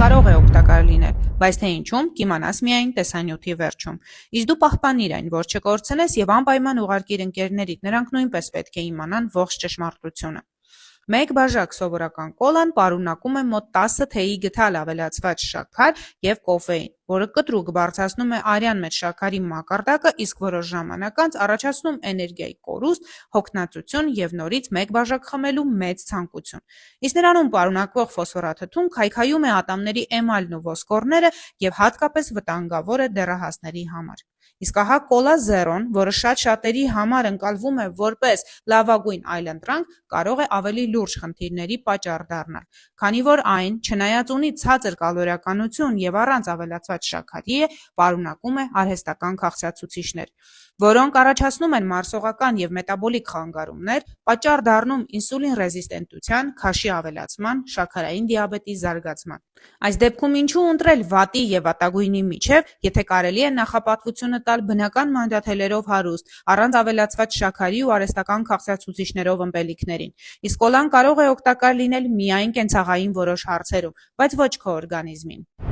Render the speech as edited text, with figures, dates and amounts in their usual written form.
կարող է օգտակար լինել, բայց թե ինչում, կիմանաս միայն տեսանյութի վերջում։ Իսկ դու պահպանիր այն, որ չկորցնես եւ անպայման ուղարկիր ընկերներիդ, նրանք նույնպես պետք է իմանան ողջ ճշմարտությունը։ Մեկ բաժակ սովորական կոլան պարունակում է մոտ 10 թեյի գդալ ավելացված շաքար եւ կոֆեին, որը կտրուկ բարձրացնում է արյան մեջ շաքարի մակարդակը, իսկ որոշ ժամանակ անց առաջացնում էներգիայի կորուստ, հոգնածություն եւ նորից մեկ բաժակ խմելու մեծ ցանկություն։ Իսկ նրանում պարունակվող ֆոսֆորաթթուն քայքայում է ատամների էմալն ու ոսկորները եւ հատկապես վտանգավոր է դեռահասների համար։ Իսկ ահա կոլա զերոն, որը շատերի համար ընկալվում է որպես լավագույն այլընտրանք, կարող է ավելի լուրջ խնդիրների պատճառ դառնալ, քանի որ այն, չնայած ունի ցածր կալորիականություն եւ առանց ավելացված շաքարի պարունակում է արհեստական քաղցրացուցիչներ, որոնք առաջացնում են մարսողական եւ մետաբոլիկ խանգարումներ, պատճառ դառնում ինսուլին ռեզիստենտության, քաշի ավելացման, շաքարային դիաբետի զարգացման։ Այս դեպքում ինչու ընտրել վատի եւ վատագույնի միջև, եթե կարելի է նախապատվությունը տալ բնական մանրաթելերով հարուստ, առանց ավելացված շաքարի ու արհեստական քաղցրացուցիչներով ըմպելիքներին։ Իսկ կոլան կարող է օգտակար լինել միայն կենցաղային որոշ հարցերում, բայց ոչ քո օրգանիզմին։